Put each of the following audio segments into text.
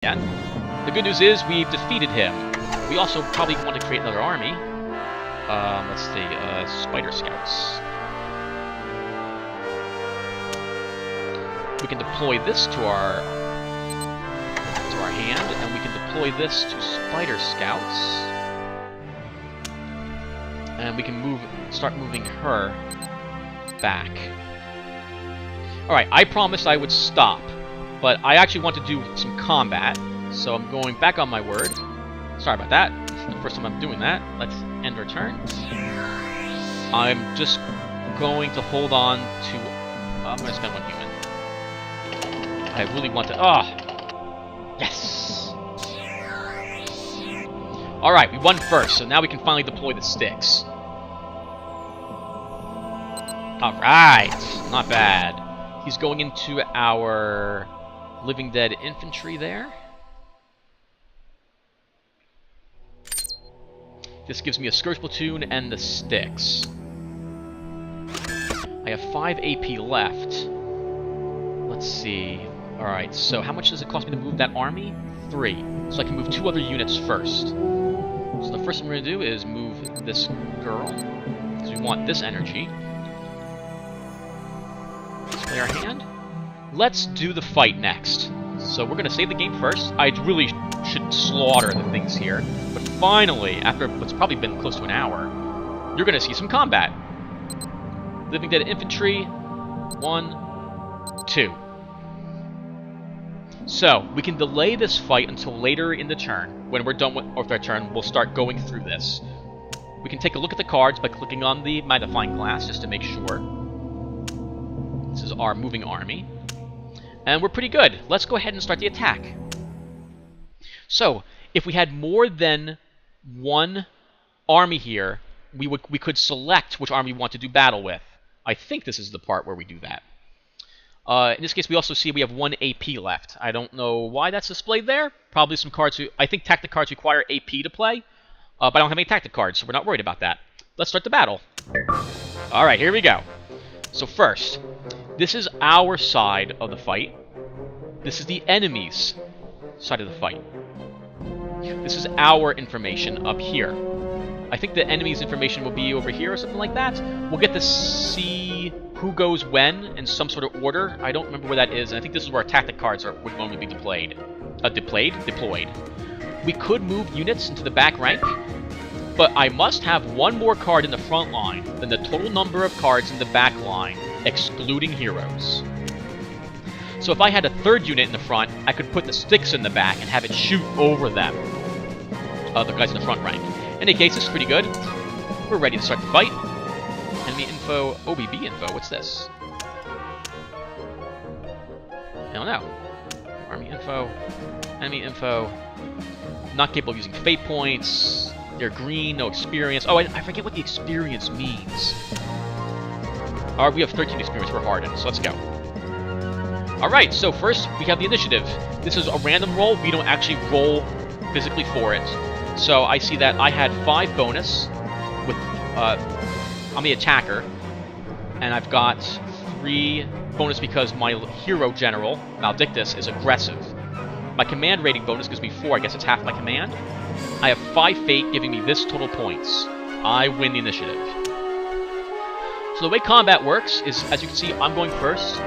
again. The good news is we've defeated him. We also probably want to create another army. Let's see, Spider Scouts. We can deploy this to our hand, and we can deploy this to Spider Scouts. And we can start moving her back. Alright, I promised I would stop, but I actually want to do some combat, so I'm going back on my word. Sorry about that. This is the first time I'm doing that. Let's end our turn. I'm just going to hold on to... I'm going to spend 1 human. I really want to... Yes! Alright, we won first, so now we can finally deploy the sticks. Alright! Not bad. He's going into our Living Dead infantry there. This gives me a Scourge Platoon and the sticks. I have 5 AP left. Let's see. Alright, so how much does it cost me to move that army? 3. So I can move 2 other units first. So the first thing we're going to do is move this girl, because we want this energy. Display our hand. Let's do the fight next. So we're going to save the game first. I really should slaughter the things here. But finally, after what's probably been close to an hour, you're going to see some combat. Living Dead infantry. 1, 2. So, we can delay this fight until later in the turn. When we're done with our turn, we'll start going through this. We can take a look at the cards by clicking on the magnifying glass just to make sure. This is our moving army. And we're pretty good. Let's go ahead and start the attack. So, if we had more than 1 army here, we could select which army we want to do battle with. I think this is the part where we do that. In this case, we also see we have 1 AP left. I don't know why that's displayed there. Probably some cards. I think tactic cards require AP to play, but I don't have any tactic cards, so we're not worried about that. Let's start the battle. All right, here we go. So first, this is our side of the fight. This is the enemy's side of the fight. This is our information up here. I think the enemy's information will be over here or something like that. We'll get to see who goes when in some sort of order. I don't remember where that is, and I think this is where our tactic cards would normally be deployed. Deployed. We could move units into the back rank, but I must have 1 more card in the front line than the total number of cards in the back line, excluding heroes. So if I had a 3rd unit in the front, I could put the sticks in the back and have it shoot over them. The guys in the front rank. In any case, this is pretty good. We're ready to start the fight. Enemy info, OBB info, what's this? I don't know. Army info, enemy info. Not capable of using fate points. They're green, no experience. Oh, I forget what the experience means. Alright, we have 13 experience, we're hardened, so let's go. Alright, so first we have the initiative. This is a random roll, we don't actually roll physically for it. So I see that I had 5 bonus with I'm the attacker, and I've got 3 bonus because my hero general, Maldictus, is aggressive. My command rating bonus gives me 4, I guess it's half my command. I have 5 fate giving me this total points. I win the initiative. So the way combat works is, as you can see, I'm going first.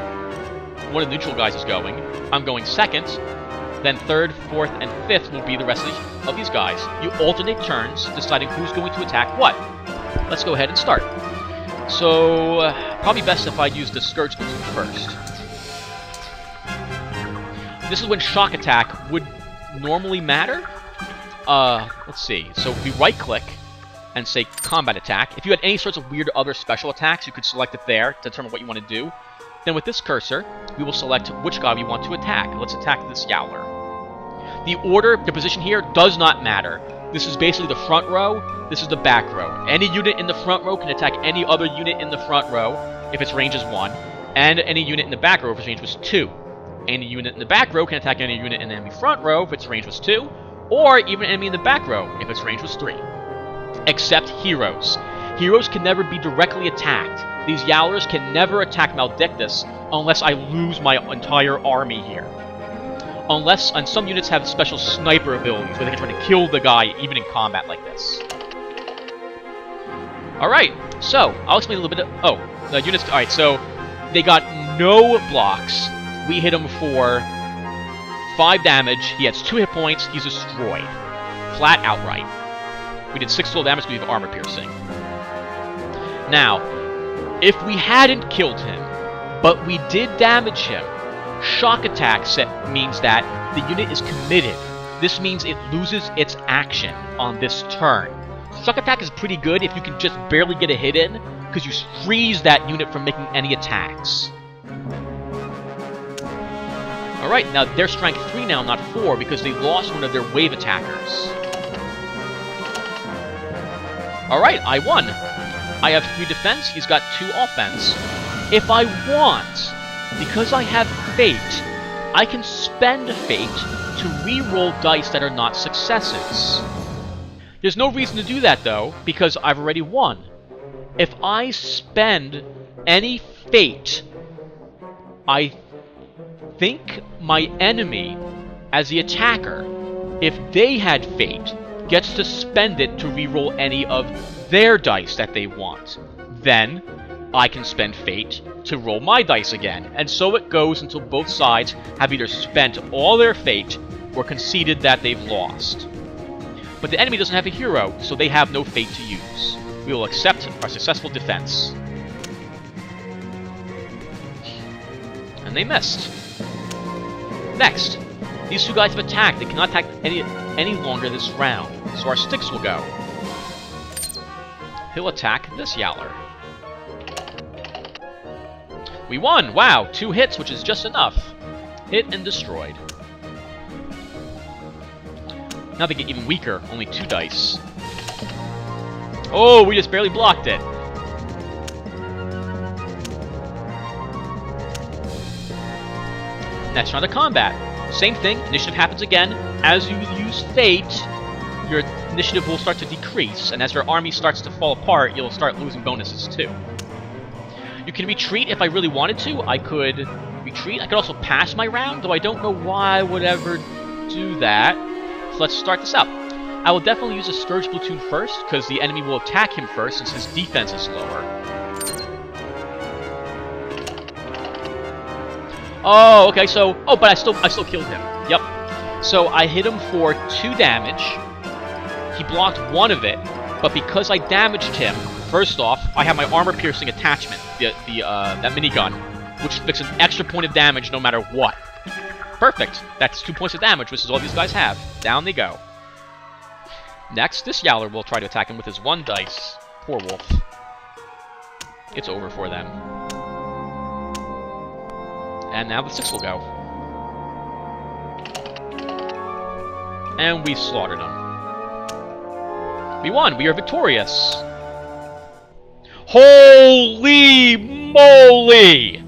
One of the neutral guys is going. I'm going second. Then 3rd, 4th, and 5th will be the rest of these guys. You alternate turns, deciding who's going to attack what. Let's go ahead and start. So, probably best if I use the Scourge Platoon first. This is when shock attack would normally matter. Let's see. So we right-click and say combat attack. If you had any sorts of weird other special attacks, you could select it there to determine what you want to do. Then with this cursor, we will select which guy we want to attack. Let's attack this Yowler. The order, the position here, does not matter. This is basically the front row, this is the back row. Any unit in the front row can attack any other unit in the front row if its range is 1, and any unit in the back row if its range was 2. Any unit in the back row can attack any unit in the enemy front row if its range was 2, or even an enemy in the back row if its range was 3. Except heroes. Heroes can never be directly attacked. These Yowlers can never attack Maldictus unless I lose my entire army here. and some units have special sniper abilities where they can try to kill the guy even in combat like this. Alright, so, I'll explain a little bit of... Oh, the units... Alright, so, they got no blocks. We hit him for 5 damage. He has 2 hit points. He's destroyed. Flat outright. We did 6 total damage, we have armor piercing. Now, if we hadn't killed him, but we did damage him, shock attack means that the unit is committed. This means it loses its action on this turn. Shock attack is pretty good if you can just barely get a hit in, because you freeze that unit from making any attacks. Alright, now they're strength 3 now, not 4, because they lost one of their wave attackers. Alright, I won. I have 3 defense, he's got 2 offense. If I want, because I have Fate, I can spend Fate to re-roll dice that are not successes. There's no reason to do that, though, because I've already won. If I spend any Fate, I think my enemy, as the attacker, if they had Fate, gets to spend it to re-roll any of their dice that they want. Then, I can spend Fate to roll my dice again, and so it goes until both sides have either spent all their Fate or conceded that they've lost. But the enemy doesn't have a hero, so they have no Fate to use. We will accept our successful defense. And they missed. Next, these 2 guys have attacked. They cannot attack any longer this round, so our sticks will go. He'll attack this Yowler. We won! Wow, 2 hits, which is just enough. Hit and destroyed. Now they get even weaker, only 2 dice. Oh, we just barely blocked it. Next round of combat. Same thing, initiative happens again. As you use Fate, your initiative will start to decrease, and as your army starts to fall apart, you'll start losing bonuses too. You can retreat if I really wanted to. I could retreat. I could also pass my round, though I don't know why I would ever do that. So let's start this out. I will definitely use a Scourge Platoon first, because the enemy will attack him first since his defense is lower. Oh, okay, so... Oh, but I still killed him. Yep. So I hit him for 2 damage. He blocked 1 of it, but because I damaged him, first off, I have my armor-piercing attachment, that minigun, which inflicts an extra point of damage no matter what. Perfect. That's 2 points of damage, which is all these guys have. Down they go. Next, this Yowler will try to attack him with his 1 dice. Poor wolf. It's over for them. And now the 6 will go. And we slaughtered him. We won! We are victorious! Holy moly!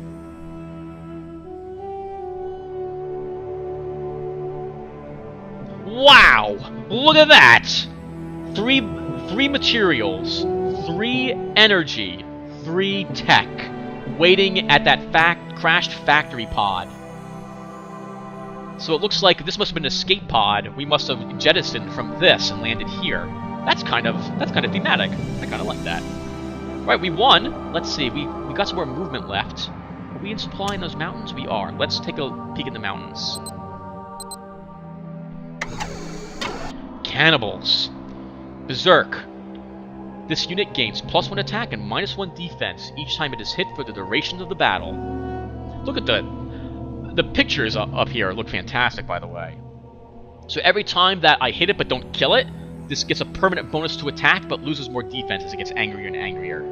Wow! Look at that! 3 materials, 3 energy, 3 tech, waiting at that crashed factory pod. So it looks like this must have been an escape pod. We must have jettisoned from this and landed here. That's kind of thematic. I kind of like that. Right, we won. Let's see. We got some more movement left. Are we in supply in those mountains? We are. Let's take a peek in the mountains. Cannibals. Berserk. This unit gains +1 attack and -1 defense each time it is hit for the duration of the battle. Look at the pictures up here look fantastic, by the way. So every time that I hit it but don't kill it, this gets a permanent bonus to attack but loses more defense as it gets angrier and angrier.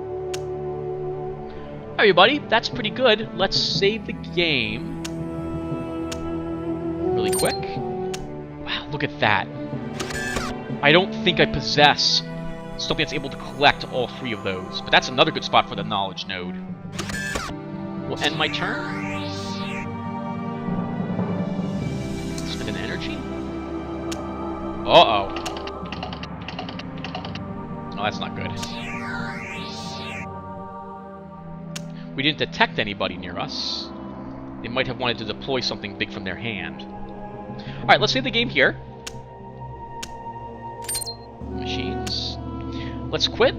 Alright, everybody, that's pretty good. Let's save the game really quick. Wow, look at that. I don't think I possess something that's able to collect all 3 of those, but that's another good spot for the knowledge node. We'll end my turn. Spend an energy. Uh-oh. Oh, that's not good. We didn't detect anybody near us. They might have wanted to deploy something big from their hand. Alright, let's save the game here. Machines. Let's quit.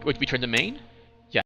Quick return to main.